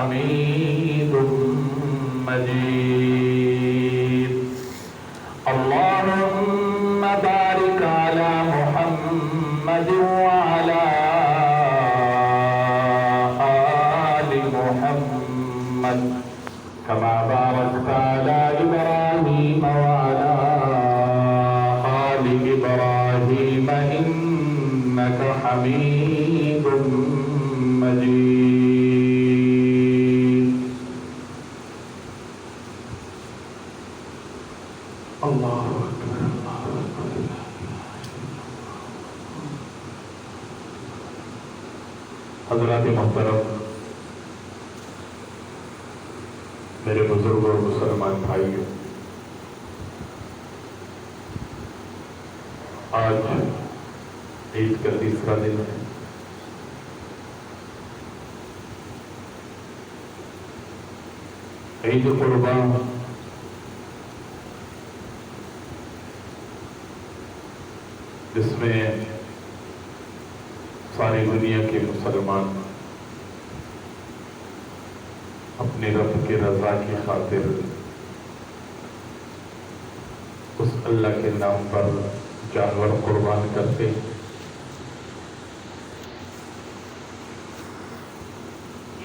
حميد مجيد اللهم بارك على محمد وعلى آل محمد كما باركت على إبراهيم وعلى آل إبراهيم إنك حميد مجيد الله أكبر الله أكبر حضرات محترم، میرے بزرگ اور مسلمان بھائیوں، آج عید کا تیسرا دن ہے۔ عید قربان جس میں ساری دنیا کے مسلمان اپنے رب کے رضا کی خاطر اس اللہ کے نام پر جانور قربان کرتے ہیں۔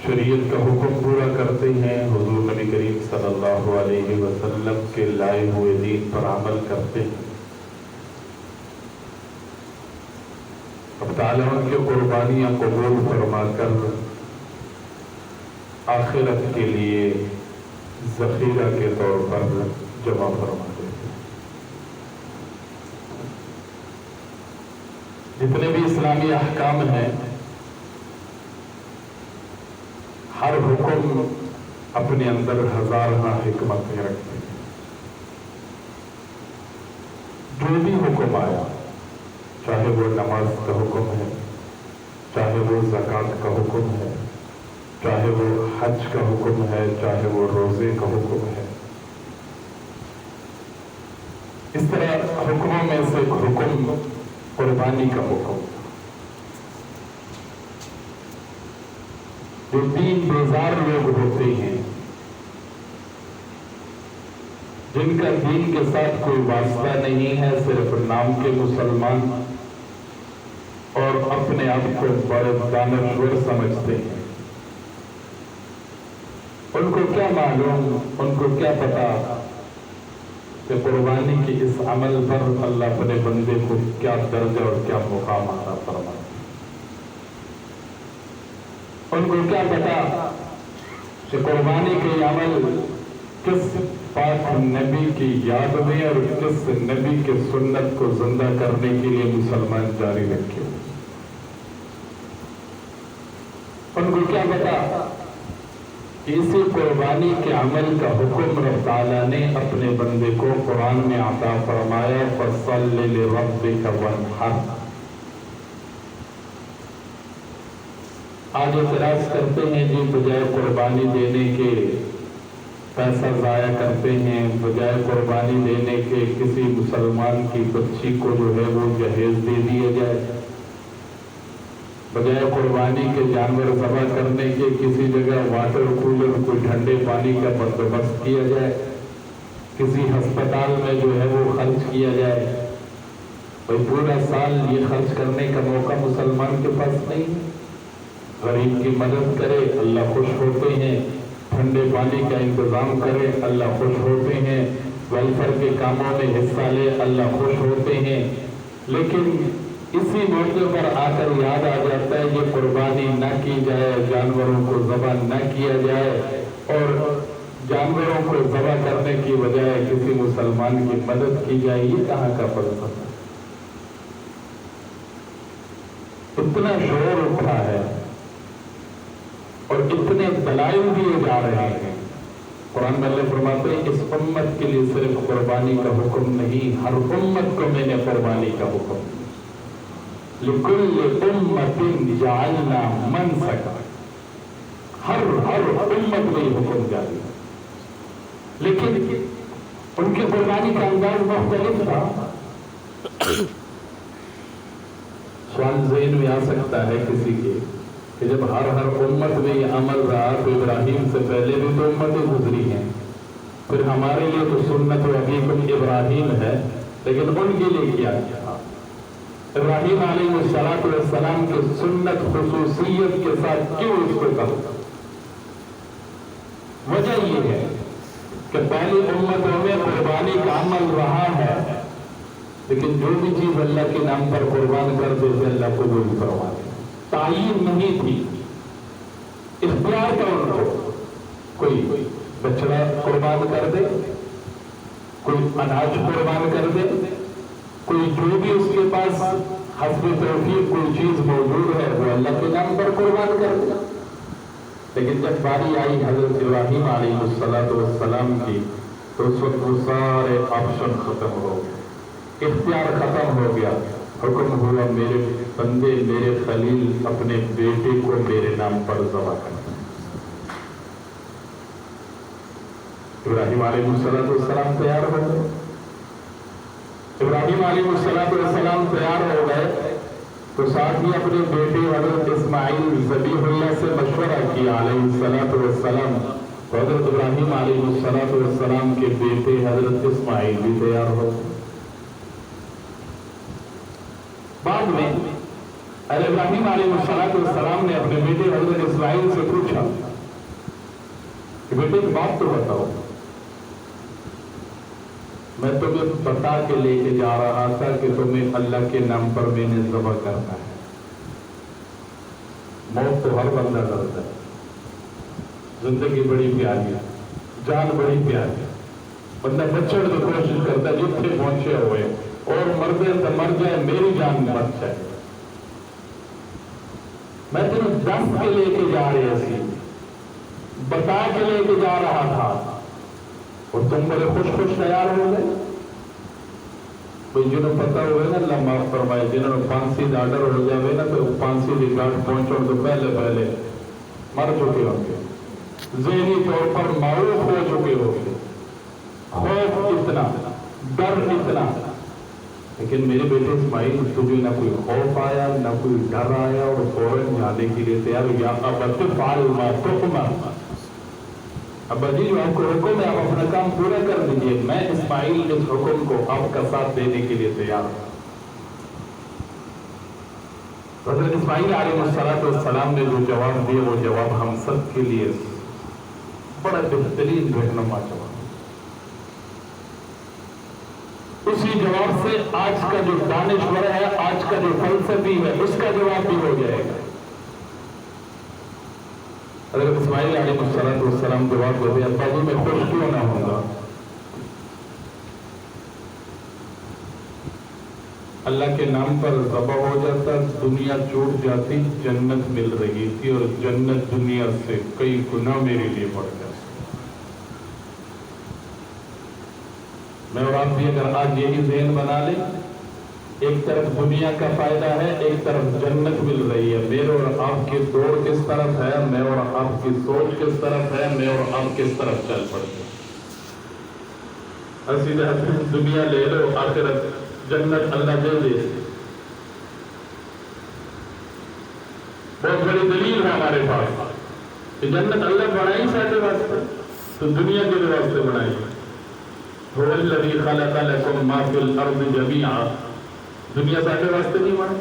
شریعت کا حکم پورا کرتے ہیں، حضور نبی کریم صلی اللہ علیہ وسلم کے لائے ہوئے دین پر عمل کرتے ہیں۔ اب تعالیٰ ان کی قربانیاں قبول فرما کر آخرت کے لیے ذخیرہ کے طور پر جمع فرما دیتے ہیں۔ جتنے بھی اسلامی احکام ہیں، ہر حکم اپنے اندر ہزارہ حکمتیں رکھتے ہیں۔ جو بھی حکم آیا، چاہے وہ نماز کا حکم ہے، چاہے وہ زکوٰۃ کا حکم ہے، چاہے وہ حج کا حکم ہے، چاہے وہ روزے کا حکم ہے، اس طرح حکموں میں سے ایک حکم قربانی کا حکم۔ جو دین بیزار لوگ ہوتے ہیں، جن کا دین کے ساتھ کوئی واسطہ نہیں ہے، صرف نام کے مسلمان اور اپنے آپ کو بڑے دانشور سمجھتے ہیں، ان کو کیا معلوم، ان کو کیا پتا کہ قربانی کے اس عمل پر اللہ اپنے بندے کو کیا درجہ اور کیا مقام عطا فرماتا ہے۔ ان کو کیا پتا کہ قربانی کے عمل کس پاک نبی کی یاد میں اور کس نبی کے سنت کو زندہ کرنے کے لیے مسلمان جاری رکھے۔ ان کو کیا پتا کہ اسی قربانی کے عمل کا حکم رب تعالیٰ نے اپنے بندے کو قرآن میں عطا فرمایا، فَصَلِّ لِرَبِّكَ وَانْحَرْ۔ آج اعتراض کرتے ہیں جی بجائے قربانی دینے کے پیسہ ضائع کرتے ہیں، بجائے قربانی دینے کے کسی مسلمان کی بچی کو جو ہے وہ جہیز دے دیا جائے، بجائے قربانی کے جانور ذبح کرنے کے کسی جگہ واٹر کولر کوئی ٹھنڈے پانی کا بندوبست کیا جائے، کسی ہسپتال میں جو ہے وہ خرچ کیا جائے۔ بھائی پورا سال یہ خرچ کرنے کا موقع مسلمان کے پاس نہیں ہے۔ غریب کی مدد کرے، اللہ خوش ہوتے ہیں، ٹھنڈے پانی کا انتظام کرے، اللہ خوش ہوتے ہیں، ویلفیئر کے کاموں میں حصہ لے، اللہ خوش ہوتے ہیں۔ لیکن اسی موقع پر آ کر یاد آ جاتا ہے یہ قربانی نہ کی جائے، جانوروں کو ذبح نہ کیا جائے، اور جانوروں کو ذبح کرنے کی بجائے کسی مسلمان کی مدد کی جائے، یہ کہاں کا فلسفہ؟ اتنا شور اٹھا ہے اور اتنے دلائل دیے جا رہے ہیں۔ قرآن میں اللہ فرماتے ہیں اس امت کے لیے صرف قربانی کا حکم نہیں، ہر امت کو میں نے قربانی کا حکم دیا۔ لِكُلِّ أُمَّةٍ جَعَلْنَا مَنْسَكًا، ہر امت میں یہ حکم جاری ہے، لیکن ان کی قربانی کا انداز مختلف تھا۔ سوال ذہن میں آ سکتا ہے کسی کے کہ جب ہر امت میں یہ عمل رہا تو ابراہیم سے پہلے بھی تو امتیں گزری ہیں، پھر ہمارے لیے تو سنت و ابیکم ابراہیم ہے، لیکن ان کے لیے کیا تھا؟ ابراہیم علیہ السلام کی سنت خصوصیت کے ساتھ کیوں اس کو کہا؟ وجہ یہ ہے کہ پہلی امتوں میں قربانی کا عمل رہا ہے، لیکن جو بھی چیز اللہ کے نام پر قربان کر دیتے اللہ قبول کرواتے، تعین نہیں تھی، اختیار کا ان کو، کوئی بچڑا قربان کر دے، کوئی اناج قربان کر دے، کوئی جو بھی اس کے پاس حسب توفیق کوئی چیز موجود ہے وہ اللہ کے نام پر قربان کر دے۔ لیکن جب باری آئی حضرت ابراہیم علیہ السلام کی تو اس وقت وہ سارے آپشن ختم ہو گئے، اختیار ختم ہو گیا، حکم ہوا میرے بندے میرے خلیل اپنے بیٹے کو میرے نام پر ذبح کرنا۔ ابراہیم علیہ السلام تیار ہو گئے، ابراہیم علیہ السلام تیار ہو گئے تو ساتھ ہی اپنے بیٹے حضرت اسماعیل ذبیح اللہ سے مشورہ کیا علیہ السلام، حضرت ابراہیم علیہ السلام کے بیٹے حضرت اسماعیل بھی تیار ہو گئے۔ بعد میں ابراہیم علیہ السلام نے اپنے بیٹے حضرت اسماعیل سے پوچھا کہ بیٹے ایک بات تو بتاؤ، میں تمہیں بتا کے لے کے جا رہا تھا کہ تمہیں اللہ کے نام پر میں نے ذبح کرنا ہے، موت تو ہر بندہ ڈرتا ہے، زندگی بڑی پیاری ہے، جان بڑی پیاری ہے، بندہ بچڑ تو کوشش کرتا ہے جتنے پہنچے ہوئے اور مردے تو مر جائے میری جان مر جائے، میں تمہیں دس کے لے کے جا رہے سی، بتا کے لے کے جا رہا تھا اور تم بڑے خوش تیار ہو گئے۔ جنہوں پتہ ہوئے نا اللہ معاف فرمائے، جنہوں نے پھانسی دا ڈر ہو جائے نا تو پھانسی کی گھاٹ پہنچو تو پہلے مر چکے ہوں گے، ذہنی طور پر معروف ہو چکے ہوں گے، خوف اتنا، ڈر اتنا، لیکن میرے بیٹے اسماعیل تجھے نہ کوئی خوف آیا نہ کوئی ڈر آیا اور فوراً جانے کے لیے تیار، یا ابت فعل ما تؤمر، ابا جی جو آپ کو حکم ہے آپ اپنا کام پورا کر دیجئے، میں اسماعیل اس حکم کو آپ کا ساتھ دینے کے لیے تیار ہوں۔ حضرت اسماعیل علیہ السلام نے جو جواب دیا وہ جواب ہم سب کے لیے بڑا بہترین رہنما جواب، اسی جواب سے آج کا جو دانشور ہے، آج کا جو فلسفی ہے، اس کا جواب بھی ہو جائے گا۔ حضرت اسماعیل علیہ السلام جواب دیتے ابا جی میں خوش کیوں نہ ہوں گا، اللہ کے نام پر ذبح ہو جاتا، دنیا چھوٹ جاتی، جنت مل رہی تھی اور جنت دنیا سے کئی گنا میرے لیے بڑھ جاتی۔ میں اور آپ بھی اگر آج یہی ذہن بنا لیں، ایک طرف دنیا کا فائدہ ہے، ایک طرف جنت مل رہی ہے، میرے اور آپ کی دوڑ کس طرف ہے، میں اور آپ کی سوچ کس طرف ہے، میں اور آپ کس طرف چل پڑتے ہیں۔ دنیا لے لو، آخرت جنت اللہ دے دے، بہت بڑی دلیل ہے ہمارے پاس کہ جنت اللہ بنائی سارے واسطے تو دنیا کے واسطے بنائی۔ هو الذی خلق لکم ما فی الارض جمیعا، دنیا سارے واسطے نہیں بنائی،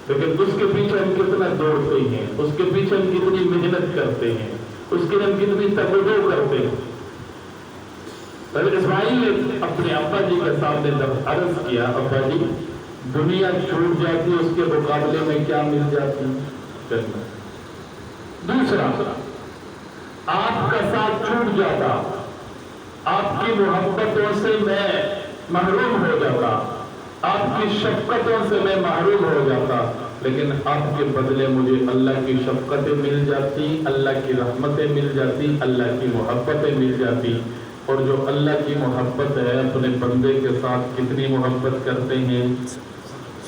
لیکن اس کے پیچھے ہم کتنا دوڑتے ہیں، اس کے پیچھے ہم کتنی محنت کرتے ہیں، اس کے ہم کتنی توجہ کرتے ہیں۔ حضرت اسماعیل نے اپنے ابا جی کے سامنے جب عرض کیا ابا جی دنیا چھوٹ جاتی اس کے مقابلے میں کیا مل جاتی جنت۔ دوسرا، آپ کا ساتھ چھوٹ جاتا، آپ کی محبتوں سے میں محروم ہو جاتا، آپ کی شفقتوں سے میں محروم ہو جاتا، لیکن آپ کے بدلے مجھے اللہ کی شفقتیں مل جاتی، اللہ کی رحمتیں مل جاتی، اللہ کی محبتیں مل جاتی۔ اور جو اللہ کی محبت ہے اپنے بندے کے ساتھ کتنی محبت کرتے ہیں،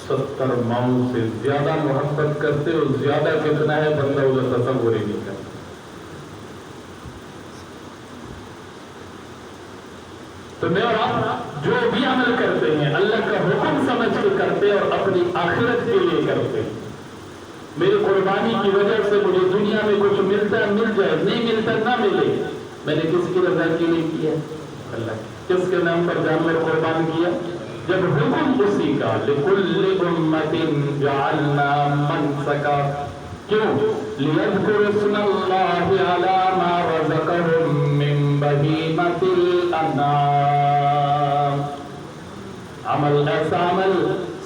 70 ماؤں سے زیادہ محبت کرتے، اور زیادہ کتنا ہے بندہ ادھر تصور ہی نہیں کرتا۔ تو میں اور آپ جو بھی عمل کرتے ہیں اللہ کا حکم سمجھ کے کرتے اور اپنی آخرت کے لیے کرتے، میری قربانی قربانی کی وجہ سے مجھے دنیا میں کچھ ملتا ہے مل جائے، نہیں ملتا نہ ملے، میں نے کس کی رضا کے لیے کیا؟ اللہ۔ کس کے نام پر جانور قربان کیا؟ جب حکم اسی کا لِكُلِّ أُمَّةٍ جَعَلْنَا مَنْسَكًا، کیوں؟ لِيَذْكُرُوا اسْمَ اللَّهِ عَلَى مَا رَزَقَهُم مِّن بَهِيمَةِ الْأَنْعَامِ۔ عمل ایسا عمل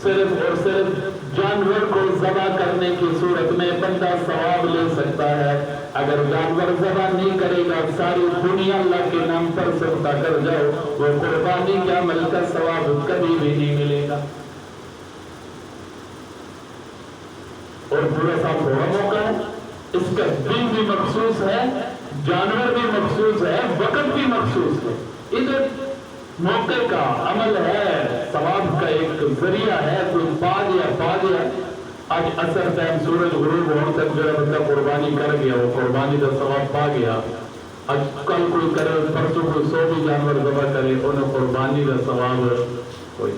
صرف اور صرف جانور کو ذبح کرنے کی صورت میں بندہ ثواب لے سکتا ہے۔ اگر جانور ذبح نہیں کرے گا، ساری دنیا اللہ کے نام پر صدقہ کر جاؤ، وہ قربانی کے عمل کا ثواب کبھی بھی نہیں ملے گا۔ اور پورا صاحب تھوڑا موقع ہے، اس کا دن بھی مخصوص ہے، جانور بھی مخصوص ہے، وقت بھی مخصوص ہے۔ ادھر موقع کا عمل ہے، ثواب کا ایک ذریعہ ہے، کوئی پا گیا۔ آج اثر ٹائم سورج غروب ہونے تک جو بندہ قربانی کر گیا، وہ قربانی کا ثواب پا گیا۔ آج کل کوئی کرے، پرسوں کوئی 100 بھی جانور ذبح کرے، انہیں قربانی کا ثواب کوئی۔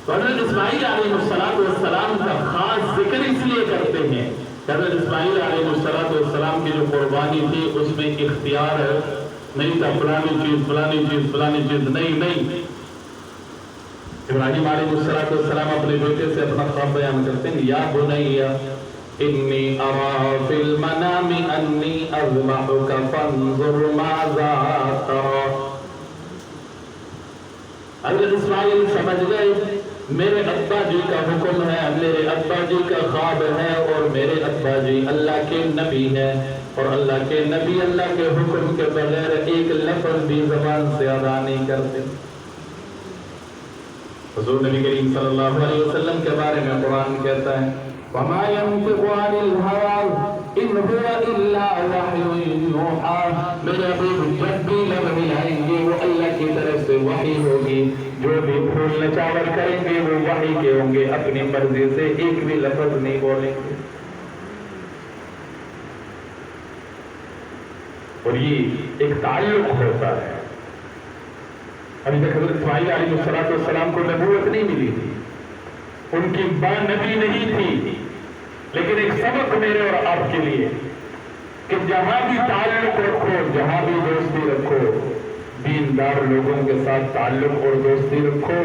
حضرت اسماعیل علیہ السلام کا خاص ذکر اس لیے کرتے ہیں، حضرت اسماعیل علیہ السلام کی جو قربانی تھی اس میں اختیار نہیں تھا، فلانی چیز نہیں۔ ابراہیم علیہ السلام اپنے بیٹے سے اپنا خواب بیان کرتے ہیں، یا بنی انی ارا فی المنام انی اذبحک فانظر ماذا ترى۔ حضرت اسماعیل سمجھ گئے میرے ابا جی کا حکم ہے، میرے ابا جی کا خواب ہے، اور میرے ابا جی اللہ کے نبی ہیں، اور اللہ کے نبی اللہ کے حکم کے بغیر ایک لفظ بھی زبان سے ادا نہیں کرتے۔ حضور نبی کریم صلی اللہ علیہ وسلم کے بارے میں قرآن کہتا ہے وَمَا يَنْطِقُ عَنِ الْهَوَىٰ إِنْ هُوَ إِلَّا وَحْيٌ يُوحَىٰ۔ میرے حبیب جب بھی لب ہلائیں گے وہ اللہ کی طرف سے وحی ہوگی، جو بھی پھول نچاور کریں گے وہ وحی کے ہوں گے، اپنی مرضی سے ایک بھی لفظ نہیں بولیں گے۔ اور یہ ایک تعلق ہوتا ہے۔ ابھی تک حضرت اسماعیل علیہ السلام کو نبوت نہیں ملی تھی، ان کی ماں نبی نہیں تھی، لیکن ایک سبق میرے اور آپ کے لیے کہ جہاں بھی تعلق رکھو، جہاں بھی دوستی رکھو، دیندار لوگوں کے ساتھ تعلق اور دوستی رکھو،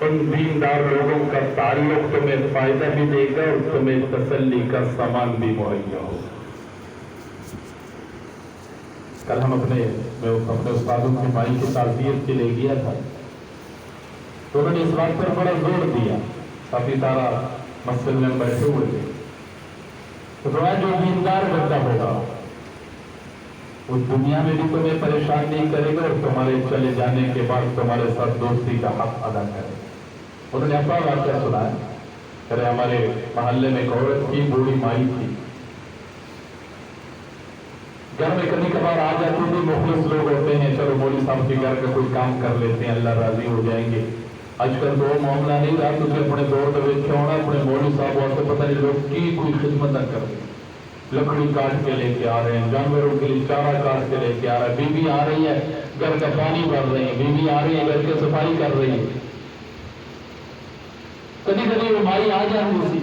ان دیندار لوگوں کا تعلق تمہیں فائدہ بھی دے گا اور تمہیں تسلی کا سامان بھی مہیا ہوگا۔ کل ہم اپنے استادوں کی مائی کی تعزیت کے لیے گیا تھا، تو انہوں نے اس بات پر بڑا زور دیا، کافی سارا مسجد میں بیٹھے ہوئے تھے، تو جو دیندار بندہ ہوگا وہ دنیا میں بھی تمہیں پریشان نہیں کرے گا اور تمہارے چلے جانے کے بعد تمہارے ساتھ دوستی کا حق ادا کرے گا۔ انہوں نے اپنا واقعہ سنا ہے، کہ ہمارے محلے میں ایک عورت کی بوڑھی مائی تھی، گھر میں کبھی کبھار آ جاتی تھی، مخلص لوگ ہوتے ہیں، چلو مولوی صاحب کے گھر کا کوئی کام کر لیتے ہیں، اللہ راضی ہو جائیں گے۔ آج کل تو وہ معاملہ نہیں رہا، تجھے اپنے دور میں دیکھے ہونا، اپنے مولوی صاحب واسطے پتہ نہیں لوگ کی کوئی خدمت نہ کر رہے، لکڑی کاٹ کے لے کے آ رہے ہیں، جانوروں کے لیے چارہ کاٹ کے لے کے آ رہا ہے، بیوی آ رہی ہے گھر کا پانی بھر رہی ہے، بیوی آ رہی ہے گھر کی صفائی کر رہی ہے۔ کبھی کبھی وہ مائی آ جاتی تھی،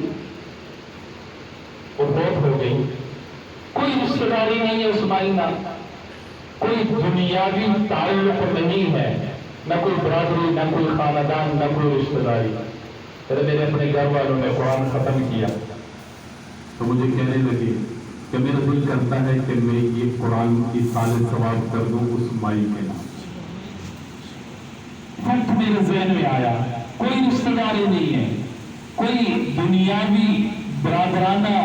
وہ بہت ہو گئی، کوئی رشتہ داری نہیں ہے اس مائی نہ، کوئی دنیاوی تعلق نہیں ہے، نہ کوئی برادری، نہ کوئی خاندان، نہ کوئی رشتہ داری۔ پھر میرے اپنے گھر والوں نے قرآن ختم کیا تو مجھے کہنے لگی کہ میرا دل کرتا ہے کہ میں یہ قرآن کی سال ثواب کر دوں اس مائی کے نام۔ فرق میرے ذہن میں آیا، کوئی رشتہ داری نہیں ہے، کوئی دنیاوی برادرانہ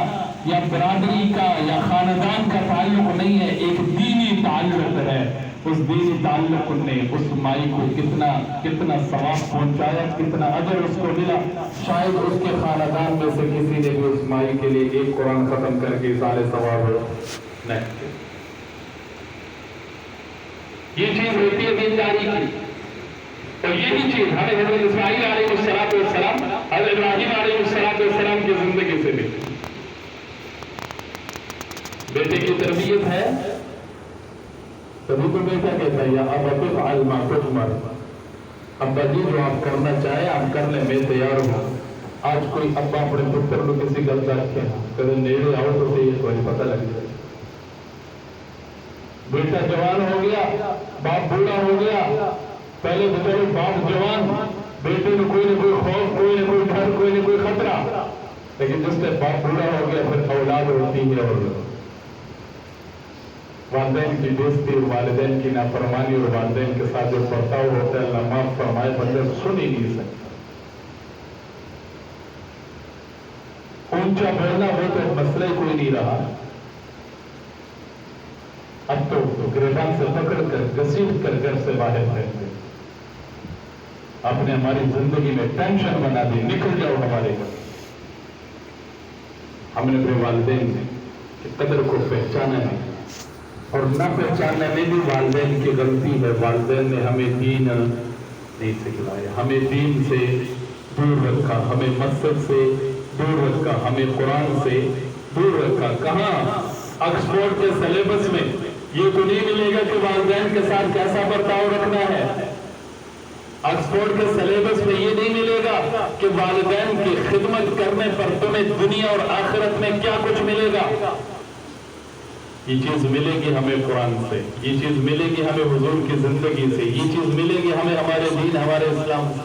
یا برادری کا یا خاندان کا تعلق نہیں ہے، ایک دینی تعلق ہے۔ اس دینی تعلق نے اس مائی کو کتنا ثواب پہنچایا، کتنا اجر اس کو ملا۔ شاید اس کے خاندان میں سے کسی نے بھی اس مائی کے لیے ایک قرآن ختم کر کے سارے ثواب نہیں۔ یہ چیز ہوتی ہے دینداری کی، اور یہی چیز ہمیں حضرت اسماعیل علیہ السلام، حضرت ابراہیم علیہ السلام کی زندگی سے ملی۔ بیٹے کی تربیت ہے، تبھی تو بیٹا کہتا ہے یا ابا افعل ما تؤمر، ابا جی جو آپ کرنا چاہیں آپ کر لیں، میں تیار ہوں۔ آج کوئی ابا اپنے پتر کو کسی گل کا رکھے کدے نیڑے آؤ تو صحیح ایک بار پتہ لگ جائے. بیٹا جوان ہو گیا، باپ بوڑھا ہو گیا. پہلے تو چلو باپ جوان، بیٹے میں کوئی نہ کوئی خوف، کوئی نہ کوئی ڈر، کوئی نہ کوئی خطرہ. لیکن جس سے باپ بوڑھا ہو گیا پھر اولاد ہوتی ہے اور والدین کی بےزتی اور والدین کی نافرمانی اور والدین کے ساتھ جو برتاؤ ہوتا ہے اللہ معاف فرمائے بندے سن ہی نہیں سکتا. اونچا بولنا وہ تو مسئلہ ہی کوئی نہیں رہا. اب تو گریبان سے پکڑ کر گھسیٹ کر گھر سے باہر پھینکتے. آپ نے ہماری زندگی میں ٹینشن بنا دی، نکل جاؤ ہمارے گھر. ہم نے اپنے والدین کی قدر کو پہچانا ہے اور نہ پہچاننے میں بھی والدین کی غلطی ہے. والدین نے ہمیں دین نہیں سکھلایا، ہمیں دین سے دور رکھا، ہمیں مسجد سے دور رکھا، ہمیں قرآن سے دور رکھا. کہاں آکسفورڈ کے سلیبس میں یہ تو نہیں ملے گا کہ والدین کے ساتھ کیسا برتاؤ رکھنا ہے. آکسفورڈ کے سلیبس میں یہ نہیں ملے گا کہ والدین کی خدمت کرنے پر تمہیں دنیا اور آخرت میں کیا کچھ ملے گا. یہ چیز ملے گی ہمیں قرآن سے، یہ چیز ملے گی ہمیں حضور کی زندگی سے، یہ چیز ملے گی ہمیں ہمارے دین، ہمارے اسلام سے.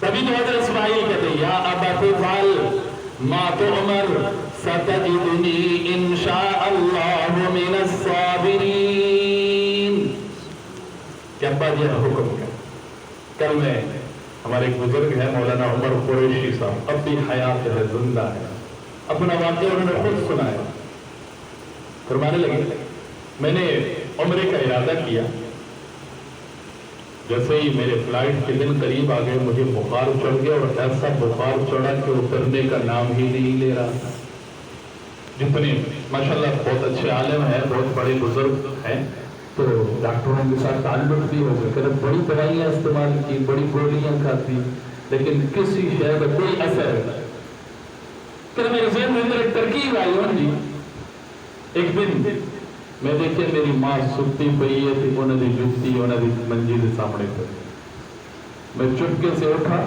تبھی تو حضرت اسماعیل کہتے ہیں یا ابت افعل ما تؤمر ستجدنی انشاء اللہ من الصابرین. کہ ابا جی حکم کر. کل میں ہمارے ایک بزرگ ہے مولانا عمر قریشی صاحب، اب بھی حیات ہے، زندہ ہے. اپنا واقعہ انہوں نے خود سنایا. فرمانے لگے میں نے عمرے کا ارادہ کیا، جیسے ہی میرے فلائٹ کے دن قریب آ گئے مجھے بخار چڑھ گیا اور ایسا بخار چڑھا کہ اترنے کا نام ہی نہیں لے رہا. جتنے ماشاءاللہ بہت اچھے عالم ہیں، بہت بڑے بزرگ ہیں، تو ڈاکٹروں کے ساتھ تعلق بھی ہو گئے. کہ بڑی دوائیاں استعمال کی، بڑی گولیاں کھاتی، لیکن کسی شے کا کوئی اثر نہیں. کہ میرے ذہن میں اندر ایک ترکیب آئی ہوں جی. ایک دن میں دیکھے میری ماں ستی پئی ہے تھی، انہوں نے جوتی انہوں نے منجی کے سامنے پڑی. میں چپکے سے اٹھا،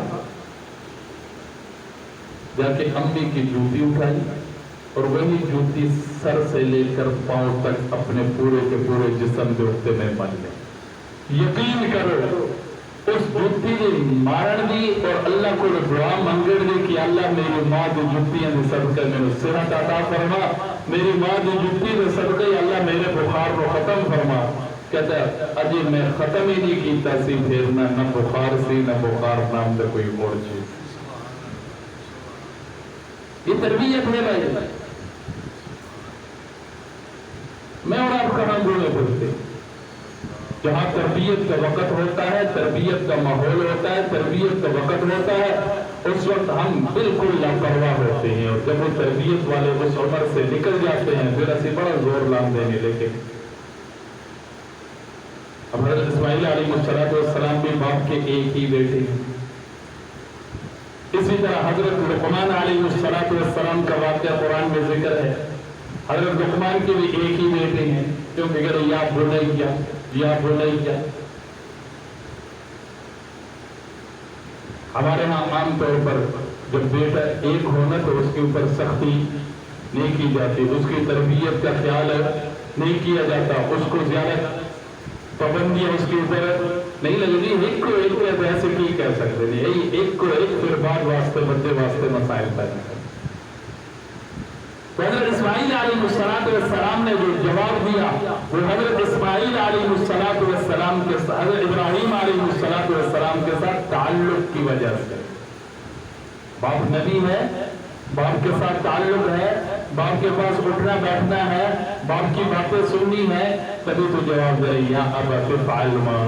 جا کے امی کی جوتی اٹھائی اور وہی جوتی سر سے لے کر پاؤں تک اپنے پورے کے پورے جسم کے اوپر میں بن گئی. یقین کرو اس جوتی نے مارن دی اور اللہ کو دعا منگڑ دی کہ اللہ میری ماں کی جوتیاں دے صدقے میں صحت عطا فرما، میری ماں کی جوتی دے صدقے اللہ میرے بخار کو ختم فرما. کہتا ہے اجے میں ختم ہی نہیں کیتا سی پھیرنا، نہ بخار سی نہ بخار نام دا کوئی اور چیز. یہ تربیت ہے بھائی. میں اور آپ کہاں گھومے پھرتے؟ جہاں تربیت کا وقت ہوتا ہے، تربیت کا ماحول ہوتا ہے، تربیت کا وقت ہوتا ہے، اس وقت ہم بالکل لاپرواہ ہوتے ہیں. اور جب وہ تربیت والے اس عمر سے نکل جاتے ہیں پھر اسی بڑا زور لام دینے لگے. اب حضرت اسماعیل علیہ السلام بھی باپ کے ایک ہی بیٹے ہیں. اسی طرح حضرت لقمان علیہ السلام کا واقعہ قرآن میں ذکر ہے. حضرت لقمان کے بھی ایک ہی بیٹے ہیں، کیونکہ اگر یا بنیا یا بنیا. ہمارے ہاں عام طور پر جب بیٹا ایک ہونا تو اس کے اوپر سختی نہیں کی جاتی، اس کی تربیت کا خیال نہیں کیا جاتا، اس کو زیادہ پابندیاں اس کے اوپر نہیں لگتی. ایک کو ایک ایسے کی کہہ سکتے نہیں، ایک کو ایک پھر بعد واسطے بچے واسطے مسائل پیدا کرتے. حضرت اسماعیل علیہ السلام نے جو جواب دیا وہ حضرت اسماعیل علیہ السلام کے ساتھ، حضرت ابراہیم علیہ السلام کے ساتھ تعلق کی وجہ سے. باپ نبی ہے، باپ کے ساتھ تعلق ہے، باپ کے پاس اٹھنا بیٹھنا ہے، باپ کی باتیں سننی ہے، تبھی تو جواب دے یا ابا افعل ما،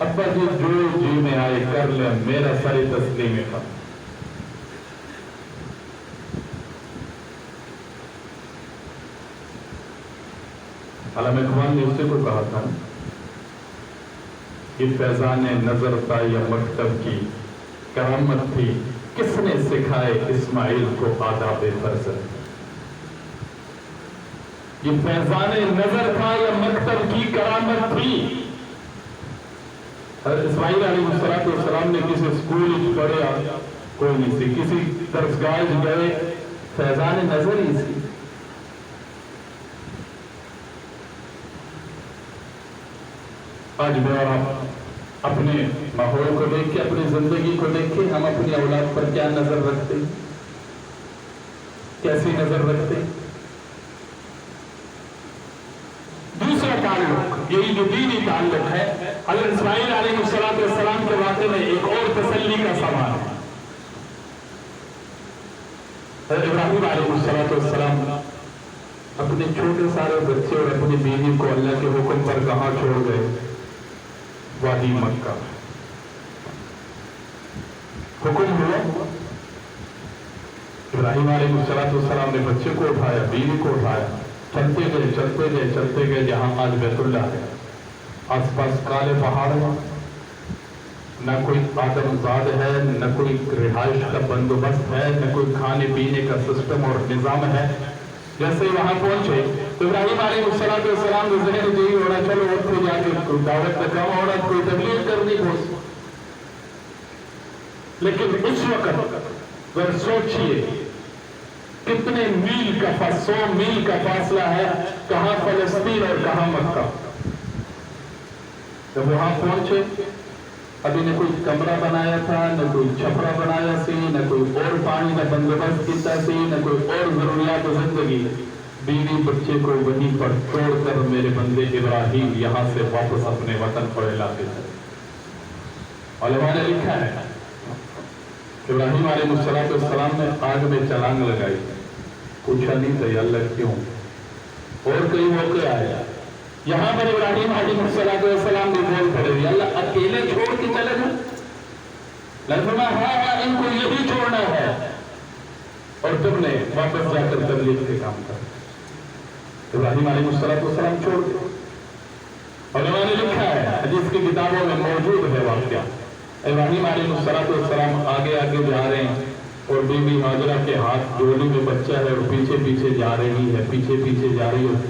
ابا جی جو جی میں آئے کر لے، میرا سر تسلیم ہے. علامہ اقبال نے اسے کو کہا تھا کہ فیضان نظر تھا یا مکتب کی کرامت تھی، کس نے سکھائے اسماعیل کو آداب فرزند. یہ فیضان نظر تھا یا مکتب کی کرامت تھی. حضرت اسماعیل علیہ السلام نے کسی اسکول پڑھا کوئی نہیں سی. کسی درسگاہ گئے فیضان نظر ہی سی. آج میں اور آپ اپنے ماحول کو دیکھ کے، اپنی زندگی کو دیکھ کے ہم اپنی اولاد پر کیا نظر رکھتے ہیں، کیسی نظر رکھتے ہیں؟ دوسرا تعلق، یہی جو دینی تعلق ہے، حضرت اسماعیل علیہ السلام کے واقعے میں ایک اور تسلی کا سوال ہے. حضرت ابراہیم علیہ السلام اپنے چھوٹے سارے بچے اور اپنی بیوی کو اللہ کے حکم پر کہاں چھوڑ گئے؟ وادی مکہ. حکم ہوا، ابراہیم علیہ السلام نے بچے کو اٹھایا، بیوی کو اٹھایا، چلتے گئے جہاں آج بیت اللہ ہے. آس پاس کالے پہاڑ ہیں، نہ کوئی آدمزاد ہے، نہ کوئی رہائش کا بندوبست ہے، نہ کوئی کھانے پینے کا سسٹم اور نظام ہے. جیسے وہاں پہنچے تو ابراہیم علیہ السلام نے ذہن یہی ہونا، چلو اتنے جا کے دعوت کا کام ہونا، کوئی تبلیغ کرنی ہو. لیکن اس وقت اگر سوچئے کتنے میل کا 100 میل کا فاصلہ ہے، کہاں فلسطین اور کہاں مکہ. جب وہاں پہنچے، ابھی نہ کوئی کمرہ بنایا تھا، نہ کوئی چھپرا بنایا سی، نہ کوئی اور پانی کا بندوبست کیتا سی، نہ کوئی اور ضروریات زندگی. بیوی بچے کو وہیں پر چھوڑ کر میرے بندے ابراہیم یہاں سے واپس اپنے وطن پر علاقے تھے. علماء نے لکھا ہے ابراہیم علیہ السلام نے آگ میں چھلانگ لگائی، پوچھا نہیں تھا یا اللہ کیوں. اور کئی موقع آیا یہاں پر ابراہیم علیہ السلام نے بول پڑے، اللہ اکیلے چھوڑ کے چلے گا؟ لازمہ ہاں ان کو یہی چھوڑنا ہے، اور تم نے واپس جا کر تبلیغ کے کام کر. ابراہیم علیہ السلام چھوڑ دے. علماء نے لکھا ہے، حدیث کی کتابوں میں موجود ہے واقعہ، ابراہیم علیہ السلام آگے جا رہے ہیں اور بی بی ہاجرہ کے ہاتھ ڈولی میں بچہ ہے اور پیچھے جا رہی ہے، پیچھے جا رہی ہے،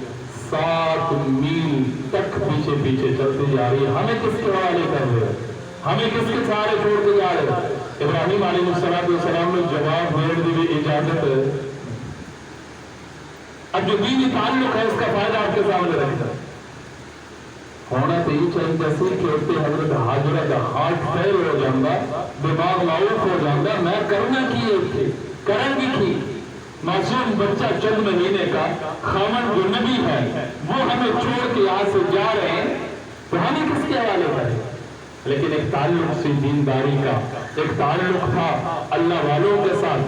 7 میل تک پیچھے چلتے جا رہی ہے. ہمیں کس کے حوالے کر رہے ہیں، ہمیں کس کے سہارے چھوڑ کے جا رہے ہیں؟ ابراہیم علیہ السلام نے جواب دے دی اجازت ہے. اب جو دینی تعلق ہے اس کا فائدہ آپ کے سامنے رہتا ہے. ہونا تو یہ چاہیے جیسے کہ ہوتے حضرت حاجرہ کا ہارٹ فیل ہو جاندہ، دماغ معروف ہو جاندہ، میں کرنا کی ہے کرن بھی کی. معصوم بچہ چند مہینے کا، خامن جو نبی ہے وہ ہمیں چھوڑ کے یہاں سے جا رہے ہیں، تو ہمیں کس کے حوالے کریں؟ لیکن ایک تعلق سی دینداری کا، ایک تعلق تھا اللہ والوں کے ساتھ.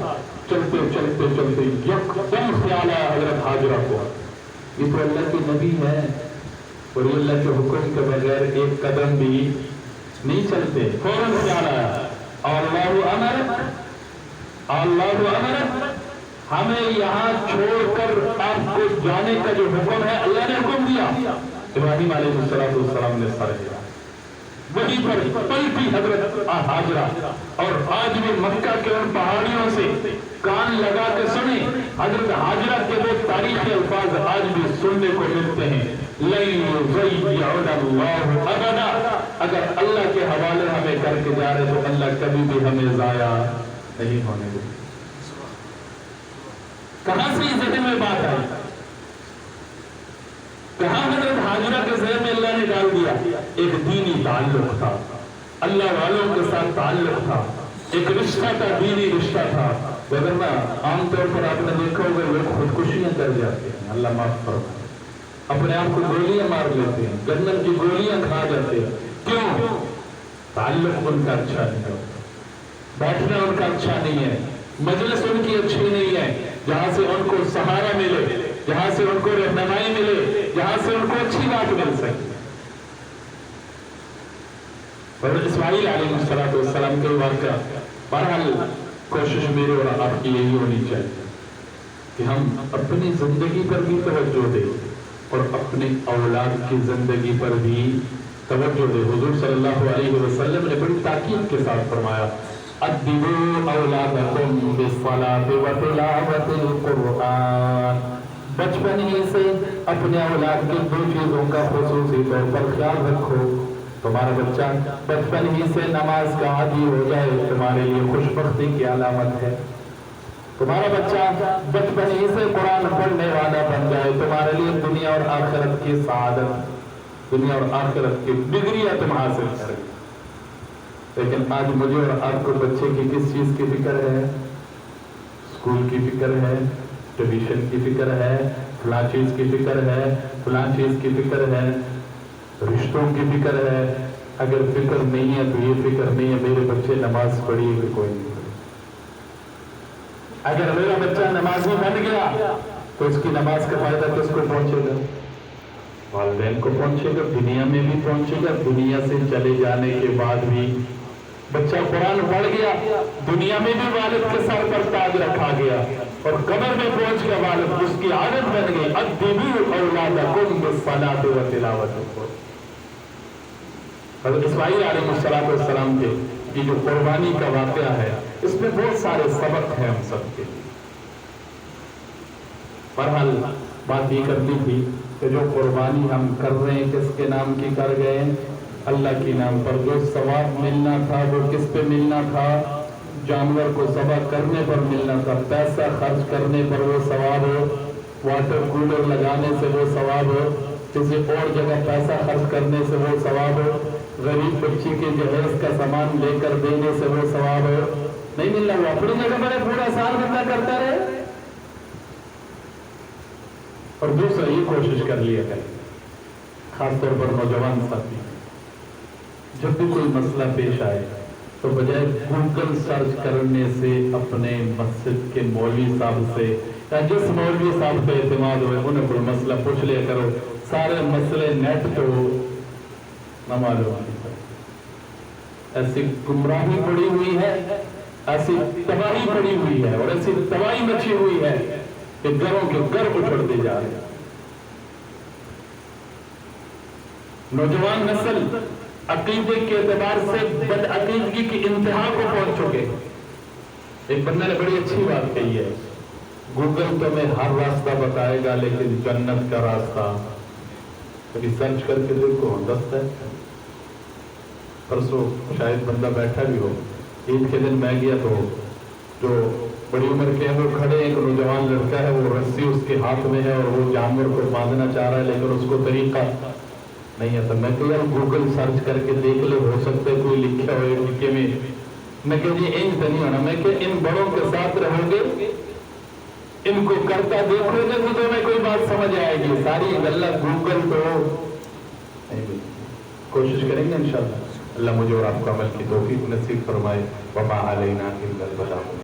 چلتے یکدم خیال آیا حضرت حاجرہ کو، یہ تو اللہ کے نبی ہے اور یہ اللہ کے حکم کے بغیر ایک قدم بھی نہیں چلتے. فوراً خیال آیا، اللہ امر، ہمیں یہاں چھوڑ کر آپ کو جانے کا جو حکم ہے اللہ نے حکم دیا. ابراہیم علیہ السلام نے سر ہلا. وہیں پر پلٹی حضرت حاجرہ، اور آج بھی مکہ کے ان پہاڑیوں سے کان لگا کے سنیں، حضرت حاجرہ کے وہ تاریخی الفاظ آج بھی سننے کو ملتے ہیں، لَن يُضَيِّعُنَا اللَّهُ أَبَدًا. اگر اللہ کے حوالے ہمیں کر کے جا رہے تو اللہ کبھی بھی ہمیں ضائع نہیں ہونے دے. کہاں سے اس ذہن میں بات آئی؟ کہاں حضرت حاجرہ کے ذہن میں اللہ نے ڈال دیا؟ ایک دینی تعلق تھا، اللہ والوں کے ساتھ تعلق تھا، ایک رشتہ تھا، دینی رشتہ تھا. وگرنہ عام طور پر آپ نے دیکھا ہوگا لوگ خودکشیاں کر جاتے ہیں، اللہ معاف فرمائے، اپنے آپ کو گولیاں مار لیتے ہیں، گندم کی گولیاں کھا جاتے ہیں. کیوں؟ تعلق ان کا اچھا نہیں ہے، بیٹھنا ان کا اچھا نہیں ہے، مجلس ان کی اچھی نہیں ہے جہاں سے ان کو سہارا ملے، جہاں سے ان کو رہنمائی ملے، جہاں سے ان کو اچھی بات مل سکے. حضرت اسماعیل علیہ السلام کے واقعہ، بہرحال کوشش میرے اور آپ کی یہی ہونی چاہیے کہ ہم اپنی زندگی پر بھی توجہ دیں اور اپنی اولاد کی زندگی پر بھی توجہ دیں. حضور صلی اللہ علیہ وسلم نے بڑی تاکید کے ساتھ فرمایا، ادبوا اولادکم بالصلاۃ وتلاوۃ القرآن. بچپن ہی سے اپنے اولاد کی 2 چیزوں کا خصوصی طور پر خیال رکھو، تمہارا بچہ بچپن ہی سے نماز کا عادی ہو جائے تمہارے لیے خوش بختی کی علامت ہے. تمہارا بچہ بچپن ہی سے قرآن پڑھنے والا بن جائے تمہارے لیے دنیا اور آخرت کی سعادت, دنیا اور آخرت کی ڈگریاں تم حاصل کریں. لیکن آج مجھے اور آپ کو بچے کی کس چیز کی فکر ہے؟ اسکول کی فکر ہے, ٹیوشن کی فکر ہے, فلاں چیز کی فکر ہے, فلاں چیز کی فکر ہے, رشتوں کی فکر ہے. اگر فکر نہیں ہے تو یہ فکر نہیں ہے میرے بچے نماز پڑھی ہے کہ کوئی نہیں پڑھی. اگر میرا بچہ نمازی بن گیا تو اس کی نماز کا فائدہ کس کو پہنچے گا؟ والدین کو پہنچے گا, دنیا میں بھی پہنچے گا, دنیا سے چلے جانے کے بعد بھی. بچہ قرآن پڑھ گیا دنیا میں بھی والد کے سر پر تاج رکھا گیا اور قبر میں پہنچ کے والد اس کی عادت بن گئی ادبوا اولادکم بالصلاۃ وتلاوۃ. حضرت اسماعیل علیہ السلام کے یہ جو قربانی کا واقعہ ہے اس میں بہت سارے سبق ہیں ہم سب کے لیے. بہرحال بات یہ کرنی تھی کہ جو قربانی ہم کر رہے ہیں کس کے نام کی کر گئے ہیں؟ اللہ کے نام پر. جو ثواب ملنا تھا وہ کس پہ ملنا تھا؟ جانور کو ذبح کرنے پر ملنا تھا. پیسہ خرچ کرنے پر وہ ثواب ہو, واٹر کولر لگانے سے وہ ثواب ہو, کسی اور جگہ پیسہ خرچ کرنے سے وہ ثواب ہو, غریب بچی کے جہیز کا سامان لے کر دینے سے وہ ثواب ہو, نہیں ملنا. وہ اپنی جگہ پر پورا سال بندہ کرتا رہے. اور دوسرا یہ کوشش کر لیا کریں, خاص طور پر نوجوان ساتھی, جب بھی کوئی مسئلہ پیش آئے تو بجائے گوگل سرچ کرنے سے اپنے مسجد کے مولوی صاحب سے یا جس مولوی صاحب پہ اعتماد ہوئے انہیں کوئی مسئلہ پوچھ لیا کرو. سارے مسئلے نیٹ پہ نہ معلوم. ایسی گمراہی پڑی ہوئی ہے, ایسی تباہی پڑی ہوئی ہے اور ایسی تباہی مچی ہوئی ہے کہ گھروں کے گھر اچھڑتے جا رہے ہیں. نوجوان نسل عقیدے کے اعتبار سے بد عقیدگی کی انتہا کو پہنچ چکے. ایک بندہ نے بڑی اچھی بات کہی ہے, گوگل تمہیں ہر راستہ بتائے گا لیکن جنت کا راستہ کبھی سرچ کر کے دیکھو دست ہے. پرسوں شاید بندہ بیٹھا بھی ہو, عید کے دن میں گیا تو جو بڑی عمر کے ہیں وہ کھڑے, ایک نوجوان لڑکا ہے وہ رسی اس کے ہاتھ میں ہے اور وہ جانور کو باندھنا چاہ رہا ہے لیکن اس کو طریقہ نہیں آتا. میں کہ یار گوگل سرچ کر کے دیکھ لے, ہو سکتا ہے کوئی لکھا ہوئے لکھے میں. میں کہ جی انج تو نہیں ہونا. میں کہ ان بڑوں کے ساتھ رہو گے, ان کو کرتا دیکھو گے تو تمہیں کوئی بات سمجھ آئے گی. ساری غلط گوگل تو کوشش کریں گے انشاءاللہ. اللہ مجھے اور آپ کو عمل کی توفیق نصیب فرمائے. وما علینا الا البلاغ.